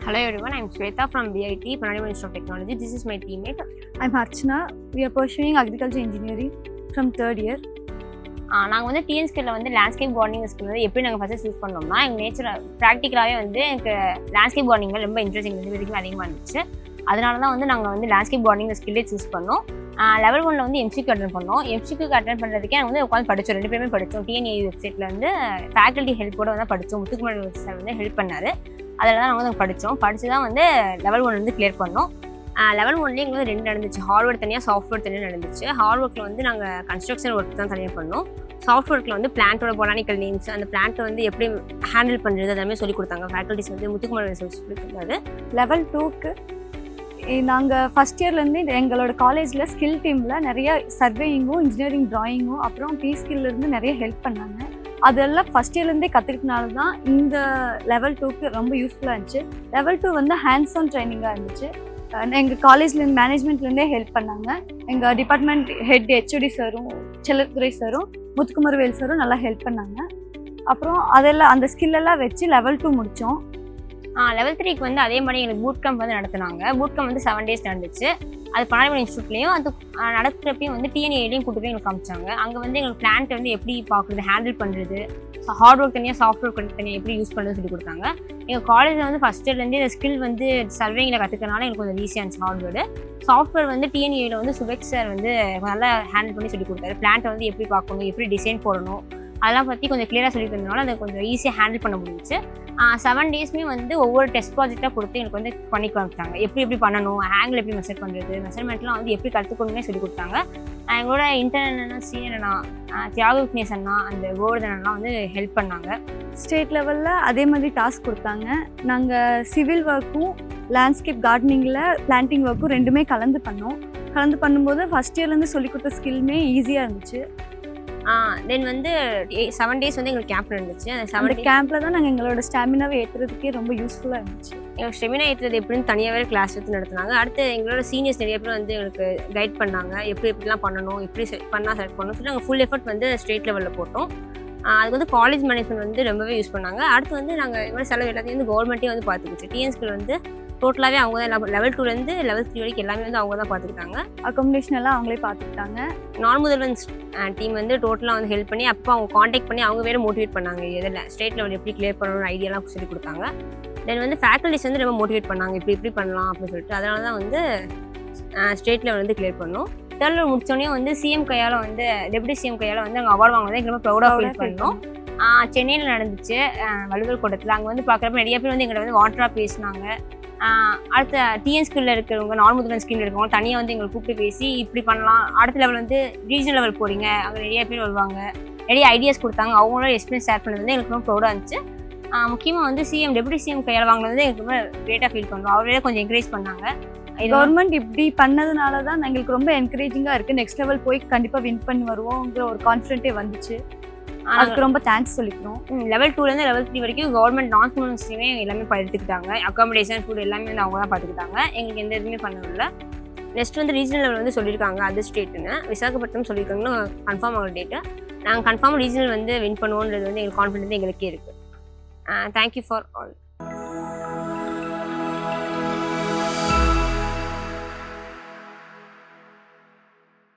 Hello everyone, I'm Shweta from BIT, Bannari Institute of Technology. This is my teammate. I'm Archana. We are pursuing agriculture engineering from third year. நாங்கள் வந்து TNSkills வந்து landscape gardening skill வந்து எப்படி நாங்கள் first choose பண்ணோம்னா எங்கள் natural ப்ராக்டிக்கலாகவே வந்து எனக்கு லேண்ட்ஸ்கேப் கார்டனிங்கில் ரொம்ப இன்ட்ரெஸ்டிங் வரைக்கும் அதிகமாக இருந்துச்சு. அதனால தான் வந்து நாங்கள் வந்து லேண்ட்ஸ்கேப் கார்டனிங் ஸ்கில்லே சூஸ் பண்ணோம். லெவல் 1 வந்து எம்சிக்கு அட்டன் பண்ணோம். எம்சிக்கு அட்டன் பண்ணுறதுக்கே நாங்கள் வந்து உட்காந்து படித்தோம். 2 பேருமே படித்தோம். TNA வெப்சைட்டில் வந்து ஃபேக்கல்ட்டி ஹெல்ப்போட வந்து படித்தோம். முத்துக்குமார் சார் வந்து ஹெல்ப் பண்ணார். அதில் தான் நாங்கள் வந்து படித்து தான் வந்து லெவல் 1 வந்து கிளியர் பண்ணோம். லெவல் 1லேயே எங்களுக்கு 2 நடந்துச்சு. ஹார்ட்வேர் தனியாக, சாஃப்ட்வேர் தனியாக நடந்துச்சு. ஹார்ட்வேர்க்கில் வந்து நாங்கள் கன்ஸ்ட்ரக்ஷன் ஒர்க் தான் தனியாக பண்ணோம். சாஃப்ட்வேர்க்கில் வந்து பிளான்ட்டோட பொட்டானிக்கல் நேம்ஸ், அந்த பிளான்ட்டை வந்து எப்படி ஹேண்டில் பண்ணுறது அதெல்லாமே சொல்லிக் கொடுத்தாங்க. ஃபேக்கல்ட்டிஸ் வந்து முத்துக்குமார் சொல்லி கொடுத்தாரு. லெவல் 2க்கு நாங்கள் ஃபஸ்ட் இயர்லேருந்து எங்களோட காலேஜில் ஸ்கில் டீமில் நிறைய சர்வேயிங்கும், இன்ஜினியரிங் ட்ராயிங்கும், அப்புறம் TNSkillலேருந்து நிறைய ஹெல்ப் பண்ணாங்க. அதெல்லாம் ஃபஸ்ட் இயர்லேருந்தே கற்றுக்கிட்டனால தான் இந்த லெவல் 2க்கு ரொம்ப யூஸ்ஃபுல்லாக இருந்துச்சு. லெவல் 2 வந்து ஹேண்ட்ஸ் ஆன் ட்ரைனிங்காக இருந்துச்சு. எங்கள் காலேஜ்லேருந்து மேனேஜ்மெண்ட்லேருந்தே ஹெல்ப் பண்ணாங்க. எங்கள் டிபார்ட்மெண்ட் ஹெட் HOD சாரும், செல்லத்துறை சாரும், முத்துக்குமார் சாரும் நல்லா ஹெல்ப் பண்ணாங்க. அப்புறம் அதெல்லாம் அந்த ஸ்கில்லெல்லாம் வச்சு லெவல் 2 முடித்தோம். லெவல் 3க்கு வந்து அதே மாதிரி எங்களுக்கு பூட் கேம்ப் வந்து நடத்துனாங்க. பூட் கேம்ப் வந்து 7 days நடந்துச்சு. அது பனாரி இன்ஸ்டியூட்லேயும் அது நடத்துகிறப்பையும் வந்து TNAலையும் கூட்டு போய் எங்களுக்கு காமிச்சாங்க. அங்கே வந்து எங்களுக்கு பிளான்ட்டை வந்து எப்படி பார்க்குறது, ஹேண்டில் பண்ணுறது, ஹார்ட் ஒர்க் தனியாக, சாஃப்ட்வேர் தனியாக எப்படி யூஸ் பண்ணுறது சொல்லி கொடுத்தாங்க. எங்கள் காலேஜில் வந்து ஃபஸ்ட் இயர்லேருந்து இந்த ஸ்கில் வந்து சர்வேங்கில் கற்றுக்கனால எனக்கு கொஞ்சம் ஈஸியாக இருந்துச்சு. ஹார்ட்வேர்டு சாஃப்ட்வேர் வந்து TNAவில் வந்து சுபேக் சார் வந்து நல்லா ஹேண்டில் பண்ணி சொல்லி கொடுத்தாரு. பிளான்ட்டை வந்து எப்படி பார்க்கணும், எப்படி டிசைன் போடணும், அதெல்லாம் பற்றி கொஞ்சம் கிளியராக சொல்லி தந்தனால அதை கொஞ்சம் ஈஸியாக ஹேண்டில் பண்ண முடிஞ்சிச்சு. 7 daysமே வந்து ஒவ்வொரு டெஸ்ட் ப்ராஜெக்டாக கொடுத்து எனக்கு வந்து பண்ணி காமிச்சாங்க. எப்படி பண்ணணும், ஆங்கிள் எப்படி மெஷர் பண்ணுறது, மெஷர்மெண்ட்லாம் வந்து எப்படி கற்றுக்கணுன்னே சொல்லி கொடுத்தாங்க. எங்களோட இன்டர்னா சீனியர் அண்ணா, தியாக விக்னேஷ் அண்ணா, அந்த கோவர்தனெல்லாம் வந்து ஹெல்ப் பண்ணாங்க. ஸ்டேட் லெவலில் அதே மாதிரி டாஸ்க் கொடுத்தாங்க. நாங்கள் சிவில் ஒர்க்கும் லேண்ட்ஸ்கேப் கார்டனிங்கில் பிளான்டிங் ஒர்க்கும் 2மே கலந்து பண்ணோம். கலந்து பண்ணும்போது ஃபஸ்ட் இயர்லேருந்து சொல்லிக் கொடுத்த ஸ்கில்மே ஈஸியாக இருந்துச்சு. தென் வந்து 7 days வந்து எங்களுக்கு கேம்ப் இருந்துச்சு. அந்த 7 கேம்பில் தான் நாங்கள் எங்களோட ஸ்டாமினாவை ஏற்றுறதுக்கே ரொம்ப யூஸ்ஃபுல்லாக இருந்துச்சு. எங்களுக்கு ஸ்டெமினா ஏற்றுறது எப்படின்னு தனியாகவே கிளாஸ் எடுத்து நடத்துனாங்க. அடுத்து எங்களோட சீனியர்ஸ் நிறைய பேர் வந்து எங்களுக்கு கைட் பண்ணாங்க. எப்படிலாம் பண்ணணும், எப்படி பண்ணால் செலக்ட் பண்ணணும் சொல்லி நாங்கள் ஃபுல் எஃபர்ட் வந்து ஸ்டேட் லெவலில் போட்டோம். அதுக்கு வந்து காலேஜ் மேனேஜ்மெண்ட் வந்து ரொம்பவே யூஸ் பண்ணாங்க. அடுத்து வந்து நாங்கள் இது மாதிரி செலவு எல்லாத்தையும் வந்து கவர்மெண்ட்டே வந்து பார்த்துக்கிச்சு. TNSkills வந்து டோட்டலாகவே அவங்க தான் லெவல் 2லேருந்து லெவல் 3 வரைக்கும் எல்லாமே வந்து அவங்க தான் பார்த்துக்கிட்டாங்க. அக்காமடேஷன் எல்லாம் அவங்களே பார்த்துக்கிட்டாங்க. நார்முதல்வன்ஸ் டீம் வந்து டோட்டலாக வந்து ஹெல்ப் பண்ணி அப்போ அவங்க காண்டாக்ட் பண்ணி அவங்க வேறு மோட்டிவேட் பண்ணாங்க. இதில் ஸ்டேட் லெவல் எப்படி கிளியர் பண்ணணும்னு ஐடியாலாம் சொல்லி கொடுத்தாங்க. தென் வந்து ஃபேக்கல்ட்டிஸ் வந்து ரொம்ப மோட்டிவேட் பண்ணாங்க, இப்படி பண்ணலாம் அப்படின்னு சொல்லிட்டு. அதனால தான் வந்து ஸ்டேட் லெவல் வந்து கிளியர் பண்ணோம். தேர்ட் லெவல் முடிச்சோடனே வந்து சிஎம் கையால் வந்து டெப்யூட்டி சிஎம் கையால் வந்து அங்கே அவார்டு வாங்கினதை ரொம்ப ப்ரௌடாக ஃபீல் பண்ணோம். சென்னையில் நடந்துச்சு, வள்ளுவர் கோட்டத்தில். அங்கே வந்து பார்க்குறப்ப நிறைய பேர் வந்து எங்களை வந்து வாட்டராக பேசினாங்க. அடுத்த TNSkills இருக்கிறவங்க, நார்முதல்வன் ஸ்கீமில் இருக்கிறவங்க தனியாக வந்து எங்களை கூப்பிட்டு பேசி இப்படி பண்ணலாம், அடுத்த லெவல் வந்து ரீஜனல் லெவல் போகிறீங்க, அங்கே நிறைய பேர் வருவாங்க, நிறைய ஐடியாஸ் கொடுத்தாங்க. அவங்களோட எக்ஸ்பீரியன்ஸ் ஷேர் பண்ணது வந்து எனக்கு ரொம்ப ப்ரௌடாக இருந்துச்சு. முக்கியமாக வந்து டெப்யூட்டி சிஎம் கையால் வாங்கினது வந்து எனக்கு ரொம்ப கிரேட்டாக ஃபீல் பண்ணுறோம். அவரே கொஞ்சம் என்கரேஜ் பண்ணாங்க. கவர்மெண்ட் இப்படி பண்ணதுனால தான் எங்களுக்கு ரொம்ப என்கரேஜிங்காக இருக்குது. நெக்ஸ்ட் லெவல் போய் கண்டிப்பாக வின் பண்ணி வருவோங்கிற ஒரு கான்ஃபிடென்ட்டே வந்துச்சு. அதுக்கு ரொம்ப தேங்க்ஸ் சொல்லிக்கிறோம். லெவல் 2லேருந்து லெவல் 3 வரைக்கும் கவர்மெண்ட் நான்ஸ்டீமே எல்லாமே எடுத்துக்கிட்டாங்க. அக்காமடேஷன், ஃபுட் எல்லாமே வந்து அவங்க தான் பார்த்துக்கிட்டாங்க. எங்களுக்கு எந்த இதுவுமே பண்ணதில்லை. நெக்ஸ்ட் வந்து ரீஜனல் லெவல் வந்து சொல்லியிருக்காங்க, அது ஸ்டேட்டுன்னு விசாகப்பட்டினம் சொல்லியிருக்காங்கன்னு கன்ஃபார்ம் ஆகிற டேட்டு. நாங்கள் கன்ஃபார்ம் ரீஜனல் வந்து வின் பண்ணுவோன்றது வந்து எங்களுக்கு கான்ஃபிடென்ட் எங்களுக்கே இருக்குது. Thank you for all.